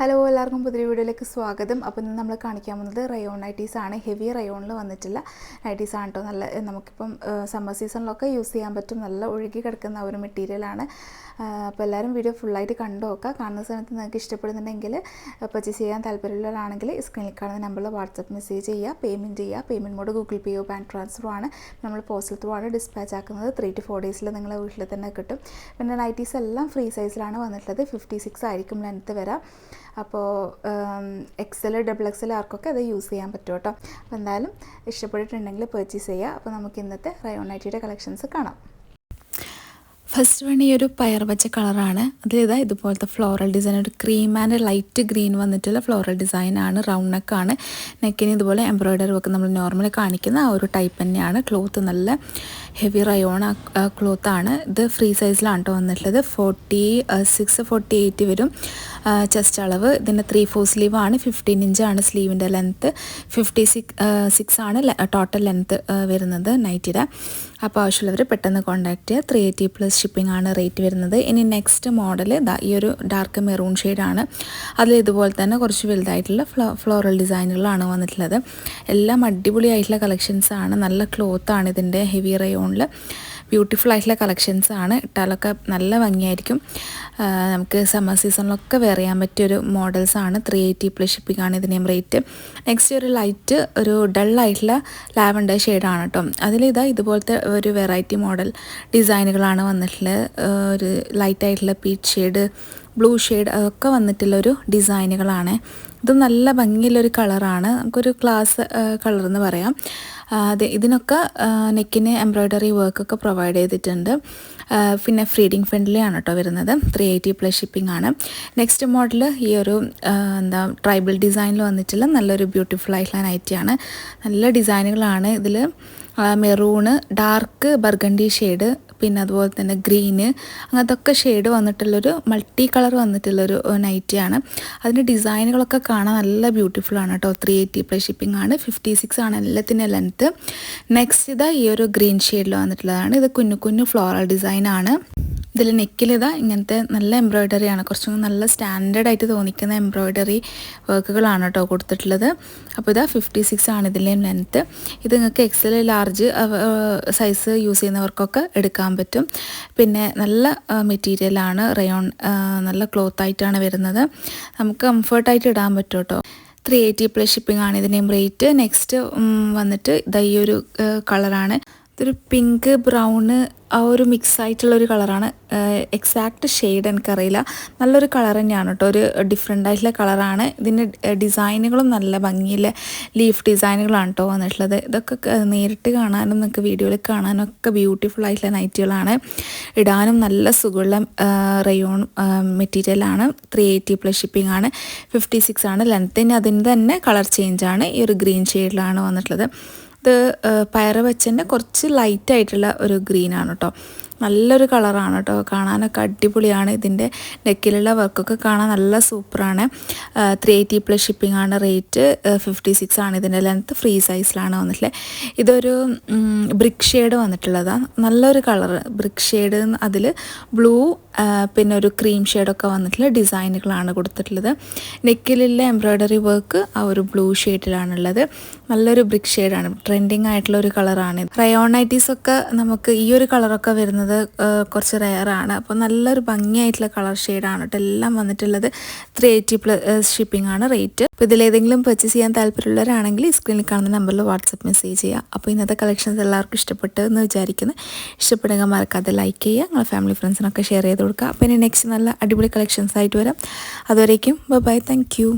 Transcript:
Hello എല്ലാവർക്കും പുതിയ വീഡിയോയിലേക്ക് സ്വാഗതം. അപ്പോൾ ഇന്ന് നമ്മൾ കാണിക്കാൻ പോകുന്നത് റയോൺ നൈറ്റീസ് ആണ്. ഹെവി റയോണിൽ വന്നിട്ടുള്ള നൈറ്റീസ് ആണ് കേട്ടോ. നല്ല നമുക്കിപ്പം സമ്മർ സീസണിലൊക്കെ യൂസ് ചെയ്യാൻ പറ്റും. നല്ല ഒഴുകി കിടക്കുന്ന ഒരു മെറ്റീരിയലാണ്. അപ്പോൾ എല്ലാവരും വീഡിയോ ഫുള്ളായിട്ട് കണ്ടു നോക്കുക. കാണുന്ന സമയത്ത് നിങ്ങൾക്ക് ഇഷ്ടപ്പെടുന്നുണ്ടെങ്കിൽ പർച്ചേസ് ചെയ്യാൻ താല്പര്യമുള്ളവരാണെങ്കിൽ സ്ക്രീനിൽ കാണുന്ന നമ്പറിൽ വാട്സപ്പ് മെസ്സേജ് ചെയ്യുക, പേയ്മെൻറ്റ് ചെയ്യുക. പേയ്മെൻറ്റ് മോഡ് ഗൂഗിൾ പേയോ ബാങ്ക് ട്രാൻസ്ഫറോ ആണ്. നമ്മൾ പോസ്റ്റൽ ത്രൂ ആണ് ഡിസ്പാച്ച് ആക്കുന്നത്. 3 to 4 ഡേയ്സിൽ നിങ്ങളുടെ വീട്ടിൽ തന്നെ കിട്ടും. പിന്നെ നൈറ്റീസ് എല്ലാം ഫ്രീ സൈസിലാണ് വന്നിട്ടുള്ളത്. 56 ആയിരിക്കും ലെങ്ത്ത് വരാം. അപ്പോൾ XL XXL ആർക്കൊക്കെ അത് യൂസ് ചെയ്യാൻ പറ്റും കേട്ടോ. അപ്പോൾ എന്തായാലും ഇഷ്ടപ്പെട്ടിട്ടുണ്ടെങ്കിൽ പർച്ചേസ് ചെയ്യുക. അപ്പോൾ നമുക്ക് ഇന്നത്തെ റയോൺ നൈറ്റിയുടെ കളക്ഷൻസ് കാണാം. ഫസ്റ്റ് വൺ ഈ ഒരു പയർ വെച്ച കളറാണ്. അതിലിതാ ഇതുപോലത്തെ ഫ്ലോറൽ ഡിസൈൻ, ഒരു ക്രീം ആൻഡ് ലൈറ്റ് ഗ്രീൻ വന്നിട്ടുള്ള ഫ്ലോറൽ ഡിസൈനാണ്. റൗണ്ട് നെക്കാണ്. നെക്കിന് ഇതുപോലെ എംബ്രോയ്ഡറി വർക്ക് നമ്മൾ നോർമലി കാണിക്കുന്ന ആ ഒരു ടൈപ്പ് തന്നെയാണ്. ക്ലോത്ത് നല്ല ഹെവി റയോൺ ക്ലോത്താണ്. ഇത് ഫ്രീ സൈസിലാണ് കേട്ടോ വന്നിട്ടുള്ളത്. 46-48 വരും ചെസ്റ്റ് അളവ്. ഇതിൻ്റെ 3/4 സ്ലീവാണ്. 15 ഇഞ്ചാണ് സ്ലീവിൻ്റെ ലെങ്ത്ത്. 56 ആണ് ടോട്ടൽ ലെങ്ത്ത് വരുന്നത് നൈറ്റിയുടെ. അപ്പോൾ ആവശ്യമുള്ളവർ പെട്ടെന്ന് കോൺടാക്ട് ചെയ്യുക. 380+ ഷിപ്പിംഗ് ആണ് റേറ്റ് വരുന്നത്. ഇനി നെക്സ്റ്റ് മോഡൽ ഈ ഒരു ഡാർക്ക് മെറൂൺ ഷെയ്ഡാണ്. അതിൽ ഇതുപോലെ തന്നെ കുറച്ച് വലുതായിട്ടുള്ള ഫ്ലോറൽ ഡിസൈനുകളാണ് വന്നിട്ടുള്ളത്. എല്ലാം അടിപൊളിയായിട്ടുള്ള കളക്ഷൻസാണ്. നല്ല ക്ലോത്താണ് ഇതിൻ്റെ. ഹെവി റയോണിൽ ബ്യൂട്ടിഫുൾ ആയിട്ടുള്ള കളക്ഷൻസ് ആണ്. ഇട്ടാലൊക്കെ നല്ല ഭംഗിയായിരിക്കും. നമുക്ക് സമ്മർ സീസണിലൊക്കെ വെയർ ചെയ്യാൻ പറ്റിയൊരു മോഡൽസാണ്. 380+ ഷിപ്പിംഗ് ആണ് ഇതിൻ്റെയും റേറ്റ്. നെക്സ്റ്റ് ഒരു ലൈറ്റ് ഒരു ഡള്ളായിട്ടുള്ള ലാവൻഡർ ഷെയ്ഡാണ് കേട്ടോ. അതിലിതാ ഇതുപോലത്തെ ഒരു വെറൈറ്റി മോഡൽ ഡിസൈനുകളാണ് വന്നിട്ടുള്ളത്. ഒരു ലൈറ്റായിട്ടുള്ള പീച്ച് ഷെയ്ഡ്, ബ്ലൂ ഷെയ്ഡ് അതൊക്കെ വന്നിട്ടുള്ളൊരു ഡിസൈനുകളാണ്. ഇതും നല്ല ഭംഗിയുള്ളൊരു കളറാണ്. നമുക്കൊരു ക്ലാസ് കളർ എന്ന് പറയാം. ഇതിനൊക്കെ നെക്കിന് എംബ്രോയ്ഡറി വർക്കൊക്കെ പ്രൊവൈഡ് ചെയ്തിട്ടുണ്ട്. പിന്നെ ഫ്രീഡിങ് ഫ്രണ്ട്ലി ആണ് കേട്ടോ വരുന്നത്. 380+ ഷിപ്പിംഗ് ആണ്. നെക്സ്റ്റ് മോഡൽ ഈ ഒരു ട്രൈബൽ ഡിസൈനിൽ വന്നിട്ടുള്ള നല്ലൊരു ബ്യൂട്ടിഫുൾ ആയിട്ടുള്ള നൈറ്റിയാണ്. നല്ല ഡിസൈനുകളാണ് ഇതിൽ. മെറൂണ്, ഡാർക്ക് ബർഗണ്ടി ഷെയ്ഡ്, പിന്നെ അതുപോലെ തന്നെ ഗ്രീന്, അങ്ങനത്തെ ഷെയ്ഡ് വന്നിട്ടുള്ളൊരു മൾട്ടി കളർ വന്നിട്ടുള്ളൊരു നൈറ്റിയാണ്. അതിൻ്റെ ഡിസൈനുകളൊക്കെ കാണാൻ നല്ല ബ്യൂട്ടിഫുൾ ആണ് കേട്ടോ. 380+ ഷിപ്പിംഗ് ആണ്. 56 ആണ് എല്ലാത്തിൻ്റെ ലെങ്ത്ത്. നെക്സ്റ്റ് ഇതാ ഈ ഒരു ഗ്രീൻ ഷെയ്ഡിൽ വന്നിട്ടുള്ളതാണ്. ഇത് കുഞ്ഞു കുഞ്ഞു ഫ്ലോറൽ ഡിസൈനാണ്. ഇതിൽ നെക്കിലിതാ ഇങ്ങനത്തെ നല്ല എംബ്രോയ്ഡറിയാണ്. കുറച്ചും നല്ല സ്റ്റാൻഡേർഡ് ആയിട്ട് തോന്നിക്കുന്ന എംബ്രോയ്ഡറി വർക്കുകളാണ് കേട്ടോ കൊടുത്തിട്ടുള്ളത്. അപ്പോൾ ഇതാ 56 ആണ് ഇതിൻ്റെയും ലെങ്ത്ത്. ഇത് നിങ്ങൾക്ക് XL ലാർജ് സൈസ് യൂസ് ചെയ്യുന്നവർക്കൊക്കെ എടുക്കാൻ പറ്റും. പിന്നെ നല്ല മെറ്റീരിയലാണ്. റയോൺ നല്ല ക്ലോത്ത് ആയിട്ടാണ് വരുന്നത്. നമുക്ക് കംഫർട്ടായിട്ട് ഇടാൻ പറ്റും കേട്ടോ. 380+ ഷിപ്പിംഗ് ആണ് ഇതിൻ്റെയും റേറ്റ്. നെക്സ്റ്റ് വന്നിട്ട് ഇതാ ഈ ഒരു കളറാണ്. ഇതൊരു പിങ്ക് ബ്രൗണ് ആ ഒരു മിക്സ് ആയിട്ടുള്ളൊരു കളറാണ്. എക്സാക്റ്റ് ഷെയ്ഡ് എനിക്കറിയില്ല. നല്ലൊരു കളർ തന്നെയാണ് കേട്ടോ. ഒരു ഡിഫറെൻ്റ് ആയിട്ടുള്ള കളറാണ്. ഇതിൻ്റെ ഡിസൈനുകളും നല്ല ഭംഗിയില്ല ലീഫ് ഡിസൈനുകളാണ് കേട്ടോ വന്നിട്ടുള്ളത്. ഇതൊക്കെ നേരിട്ട് കാണാനും നിങ്ങൾക്ക് വീഡിയോയിൽ കാണാനും ഒക്കെ ബ്യൂട്ടിഫുൾ ആയിട്ടുള്ള നൈറ്റുകളാണ്. ഇടാനും നല്ല സുഖമുള്ള റയോൺ മെറ്റീരിയലാണ്. 380+ ഷിപ്പിംഗ് ആണ്. 56 ആണ് ലെങ്ത്ത്. ഇനി അതിൻ്റെ തന്നെ കളർ ചേഞ്ചാണ്. ഈ ഒരു ഗ്രീൻ ഷെയ്ഡിലാണ് വന്നിട്ടുള്ളത്. ഇത് പയറ് വെച്ചതിൻ്റെ കുറച്ച് ലൈറ്റായിട്ടുള്ള ഒരു ഗ്രീനാണ് കേട്ടോ. നല്ലൊരു കളറാണ് കേട്ടോ. കാണാനൊക്കെ അടിപൊളിയാണ്. ഇതിൻ്റെ നെക്കിലുള്ള വർക്കൊക്കെ കാണാൻ നല്ല സൂപ്പറാണ്. 380+ ഷിപ്പിംഗ് ആണ് റേറ്റ്. 56 ആണ് ഇതിൻ്റെ ലെങ്ത്ത്. ഫ്രീ സൈസിലാണ് വന്നിട്ടുള്ളത്. ഇതൊരു ബ്രിക്ക് ഷെയ്ഡ് വന്നിട്ടുള്ളതാണ്. നല്ലൊരു കളറ് ബ്രിക്ക് ഷെയ്ഡ്. അതിൽ ബ്ലൂ പിന്നെ ഒരു ക്രീം ഷെയ്ഡൊക്കെ വന്നിട്ടുള്ള ഡിസൈനുകളാണ് കൊടുത്തിട്ടുള്ളത്. നെക്കിലുള്ള എംബ്രോയ്ഡറി വർക്ക് ആ ഒരു ബ്ലൂ ഷെയ്ഡിലാണുള്ളത്. നല്ലൊരു ബ്രിക്ക് ഷെയ്ഡാണ്. ട്രെൻഡിങ് ആയിട്ടുള്ള ഒരു കളറാണ്. റയോൺ നൈറ്റീസൊക്കെ നമുക്ക് ഈ ഒരു കളറൊക്കെ വരുന്നത് കുറച്ച് റെയറാണ്. അപ്പോൾ നല്ലൊരു ഭംഗിയായിട്ടുള്ള കളർ ഷെയ്ഡാണ് കേട്ടോ എല്ലാം വന്നിട്ടുള്ളത്. 380+ ഷിപ്പിംഗ് ആണ് റേറ്റ്. അപ്പോൾ ഇതിലേതെങ്കിലും പർച്ചേസ് ചെയ്യാൻ താല്പര്യമുള്ളവരാണെങ്കിൽ സ്ക്രീനിൽ കാണുന്ന നമ്പറിൽ വാട്സപ്പ് മെസ്സേജ് ചെയ്യുക. അപ്പോൾ ഇന്നത്തെ കളക്ഷൻസ് എല്ലാവർക്കും ഇഷ്ടപ്പെട്ടു എന്ന് വിചാരിക്കുന്നു. ഇഷ്ടപ്പെടുക മറക്കാതെ ലൈക്ക് ചെയ്യുക. നിങ്ങളുടെ ഫാമിലി ഫ്രണ്ട്സിനൊക്കെ ഷെയർ ചെയ്ത് കൊടുക്കുക. അപ്പോൾ ഇനി നെക്സ്റ്റ് നല്ല അടിപൊളി കളക്ഷൻസ് ആയിട്ട് വരാം. അതുവരേക്കും ബൈ. Thank you.